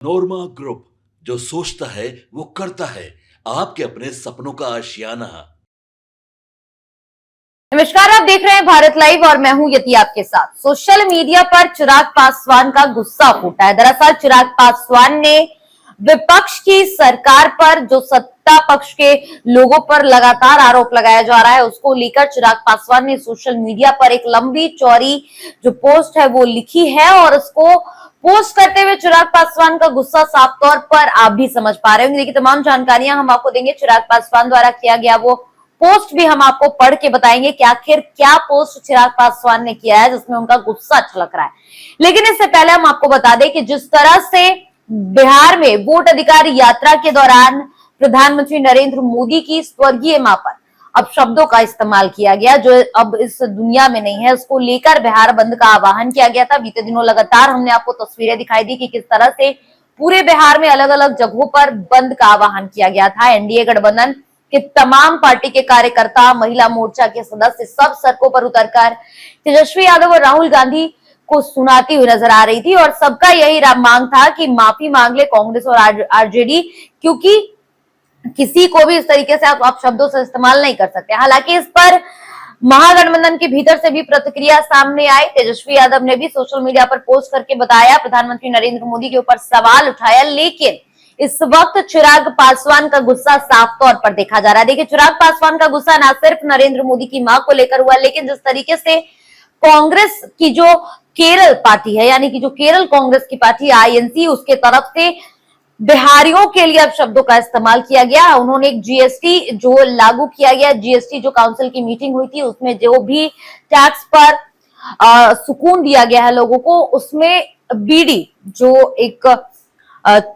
नोरमा group, जो सोचता है वो करता है। आपके अपने सपनों का आशियाना। नमस्कार, आप देख रहे हैं भारत लाइव और मैं हूं यति आपके साथ। सोशल मीडिया पर चिराग पासवान का गुस्सा फूटा है। दरअसल चिराग पासवान ने विपक्ष की सरकार पर, जो सत्ता पक्ष के लोगों पर लगातार आरोप लगाया जा रहा है, उसको लेकर चिराग पासवान ने सोशल मीडिया पर एक लंबी चौड़ी जो पोस्ट है वो लिखी है और उसको पोस्ट करते हुए चिराग पासवान का गुस्सा साफ तौर पर आप भी समझ पा रहे होंगे। देखिए, तमाम जानकारियां हम आपको देंगे। चिराग पासवान द्वारा किया गया वो पोस्ट भी हम आपको पढ़ के बताएंगे कि आखिर क्या पोस्ट चिराग पासवान ने किया है जिसमें उनका गुस्सा छलक रहा है। लेकिन इससे पहले हम आपको बता दें कि जिस तरह से बिहार में वोट अधिकार यात्रा के दौरान प्रधानमंत्री नरेंद्र मोदी की स्वर्गीय मां पर अब शब्दों का इस्तेमाल किया गया जो अब इस दुनिया में नहीं है, उसको लेकर बिहार बंद का आह्वान किया गया था। बीते दिनों लगातार हमने आपको तस्वीरें दिखाई दी कि किस तरह से पूरे बिहार में अलग अलग जगहों पर बंद का आह्वान किया गया था। एनडीए गठबंधन कि तमाम पार्टी के कार्यकर्ता, महिला मोर्चा के सदस्य सब सड़कों पर उतरकर तेजस्वी यादव और राहुल गांधी को सुनाती हुई नजर आ रही थी और सबका यही मांग था कि माफी मांग ले कांग्रेस और आरजेडी, क्योंकि किसी को भी इस तरीके से आप शब्दों से इस्तेमाल नहीं कर सकते। हालांकि इस पर महागठबंधन के भीतर से भी प्रतिक्रिया सामने आई। तेजस्वी यादव ने भी सोशल मीडिया पर पोस्ट करके बताया, प्रधानमंत्री नरेंद्र मोदी के ऊपर सवाल उठाया, लेकिन इस वक्त चिराग पासवान का गुस्सा साफ तौर पर देखा जा रहा है। देखिए, चिराग पासवान का गुस्सा ना सिर्फ नरेंद्र मोदी की मां को लेकर हुआ, लेकिन जिस तरीके से कांग्रेस की जो केरल पार्टी है, यानी कि जो केरल कांग्रेस की पार्टी आईएनसी, उसके तरफ से बिहारियों के लिए अब शब्दों का इस्तेमाल किया गया। उन्होंने एक जीएसटी जो लागू किया गया, जीएसटी जो काउंसिल की मीटिंग हुई थी उसमें जो भी टैक्स पर सुकून दिया गया है लोगों को, उसमें बीडी जो एक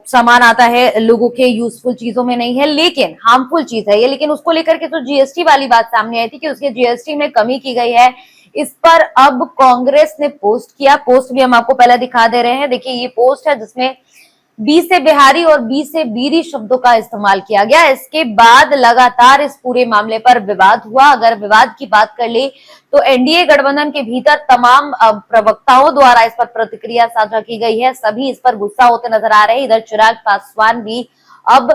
सामान आता है लोगों के यूजफुल चीजों में नहीं है, लेकिन हार्मफुल चीज है ये। लेकिन उसको लेकर के तो जीएसटी वाली बात सामने आई थी कि उसके जीएसटी में कमी की गई है। इस पर अब कांग्रेस ने पोस्ट किया। पोस्ट भी हम आपको पहले दिखा दे रहे हैं। देखिए, ये पोस्ट है जिसमें बी से बिहारी और बी से बीरी शब्दों का इस्तेमाल किया गया। इसके बाद लगातार इस पूरे मामले पर विवाद हुआ। अगर विवाद की बात कर ले तो एनडीए गठबंधन के भीतर तमाम प्रवक्ताओं द्वारा इस पर प्रतिक्रिया साझा की गई है। सभी इस पर गुस्सा होते नजर आ रहे हैं। इधर चिराग पासवान भी अब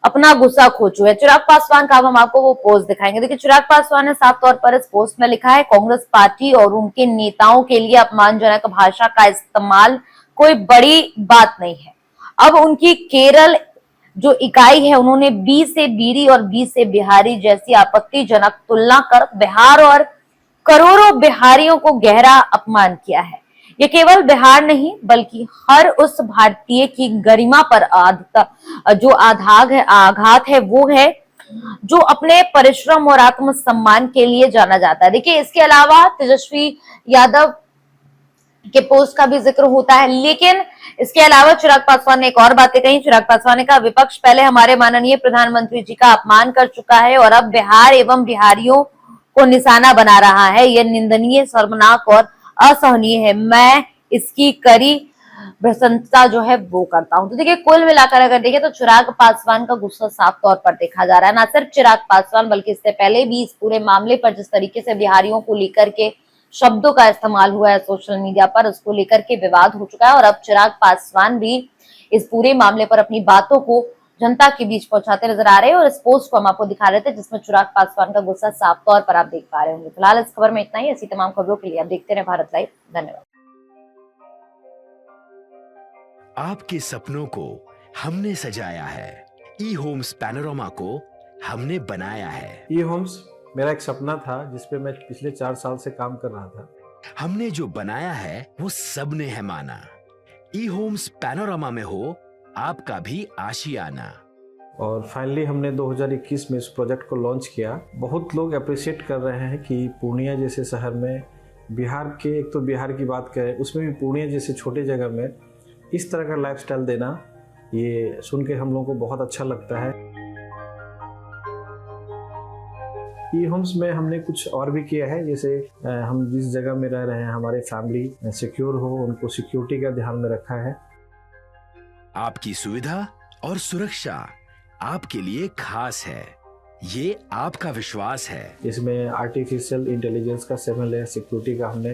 अपना गुस्सा खो चुके हैं। चिराग पासवान का अब हम आपको वो पोस्ट दिखाएंगे। देखिए, चिराग पासवान ने साफ तौर पर इस पोस्ट में लिखा है, कांग्रेस पार्टी और उनके नेताओं के लिए अपमानजनक भाषा का इस्तेमाल कोई बड़ी बात नहीं है। अब उनकी केरल जो इकाई है, उन्होंने बी से बीरी और बी से बिहारी जैसी आपत्तिजनक तुलना कर बिहार और करोड़ों बिहारियों को गहरा अपमान किया है। ये केवल बिहार नहीं बल्कि हर उस भारतीय की गरिमा पर जो आघात है वो है जो अपने परिश्रम और आत्मसम्मान के लिए जाना जाता है। देखिए, इसके अलावा तेजस्वी यादव के पोस्ट का भी जिक्र होता है, लेकिन इसके अलावा चिराग पासवान ने एक और बातें कही। चिराग पासवान ने कहा, विपक्ष पहले हमारे माननीय प्रधानमंत्री जी का अपमान कर चुका है और अब बिहार एवं बिहारियों को निशाना बना रहा है। यह निंदनीय, शर्मनाक और असहनीय है। मैं इसकी कड़ी प्रशंसा जो है वो करता हूं। तो देखिए, कुल मिलाकर अगर देखें तो चिराग पासवान का गुस्सा साफ तौर पर देखा जा रहा है। ना सिर्फ चिराग पासवान बल्कि इससे पहले भी इस पूरे मामले पर जिस तरीके से बिहारियों को लेकर के शब्दों का इस्तेमाल हुआ है सोशल मीडिया पर, उसको लेकर के विवाद हो चुका है और अब चिराग पासवान भी इस पूरे मामले पर अपनी बातों को जनता के बीच पहुंचाते नजर आ रहे हैं। और इस पोस्ट को हम आपको दिखा रहे थे जिसमें चिराग पासवान का गुस्सा साफ तौर पर आप देख पा रहे होंगे। फिलहाल इस खबर में इतना ही। ऐसी तमाम खबरों के लिए आप देखते रहे भारत लाइव। धन्यवाद। आपके सपनों को हमने सजाया है, ई होम्स पैनोरामा को हमने बनाया है। ई होम्स मेरा एक सपना था जिसपे मैं पिछले 4 साल से काम कर रहा था। हमने जो बनाया है वो सबने है माना। ई होम्स पैनोरामा में हो आपका भी आशियाना। और फाइनली हमने 2021 में इस प्रोजेक्ट को लॉन्च किया। बहुत लोग अप्रिशिएट कर रहे हैं कि पूर्णिया जैसे शहर में, बिहार के, एक तो बिहार की बात करें उसमें भी पूर्णिया जैसे छोटे जगह में इस तरह का लाइफस्टाइल देना, ये सुन के हम लोगों को बहुत अच्छा लगता है। ई होम्स में हमने कुछ और भी किया है, जैसे हम जिस जगह में रह रहे हैं हमारे फैमिली सिक्योर हो, उनको सिक्योरिटी का ध्यान में रखा है। आपकी सुविधा और सुरक्षा आपके लिए खास है, ये आपका विश्वास है। इसमें आर्टिफिशियल इंटेलिजेंस का 7 लेयर सिक्योरिटी का हमने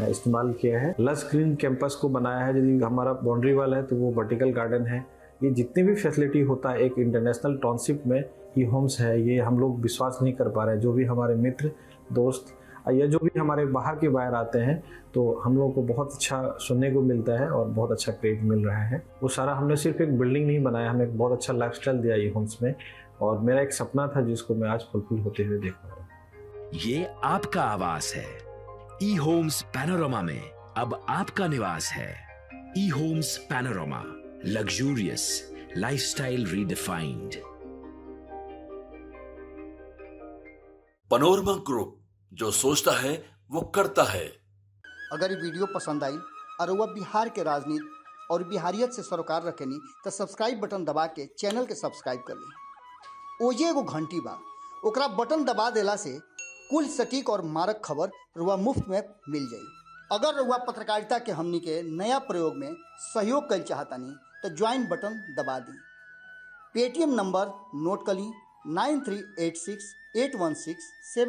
इस्तेमाल किया है। लस ग्रीन कैंपस को बनाया है, यदि हमारा बाउंड्री वाल है तो वो वर्टिकल गार्डन है। ये जितनी भी फैसिलिटी होता है एक इंटरनेशनल टाउनशिप में ई होम्स है, ये हम लोग विश्वास नहीं कर पा रहे हैं। जो भी हमारे मित्र दोस्त या जो भी हमारे बाहर के बाहर आते हैं तो हम लोगों को बहुत अच्छा सुनने को मिलता है और बहुत अच्छा क्रेडिट मिल रहा है। वो सारा हमने सिर्फ एक बिल्डिंग नहीं बनाया, हमें एक बहुत अच्छा लाइफस्टाइल दिया ई होम्स में, और मेरा एक सपना था जिसको मैं आज फुलफिल होते हुए देख पा रहा हूँ। ये आपका आवास है। ई होम्स पैनोरामा में अब आपका निवास है। E Homes Panorama, luxurious lifestyle redefined. Panorama group, जो सोचता है वो करता है। अगर ये वीडियो पसंद आई और वह बिहार के राजनीति और बिहारियत से सरोकार रखेनी तो सब्सक्राइब बटन दबा के चैनल के सब्सक्राइब कर ली। ओजे एगो घंटी बा, ओकरा बटन दबा देला से कुल सटीक और मारक खबर रुआ मुफ्त में मिल जाई। अगर रुआ पत्रकारिता के हमनी के नया प्रयोग में सहयोग कर चाहतानी तो ज्वाइन बटन दबा दी। पेटीएम नंबर नोट कर ली 93868167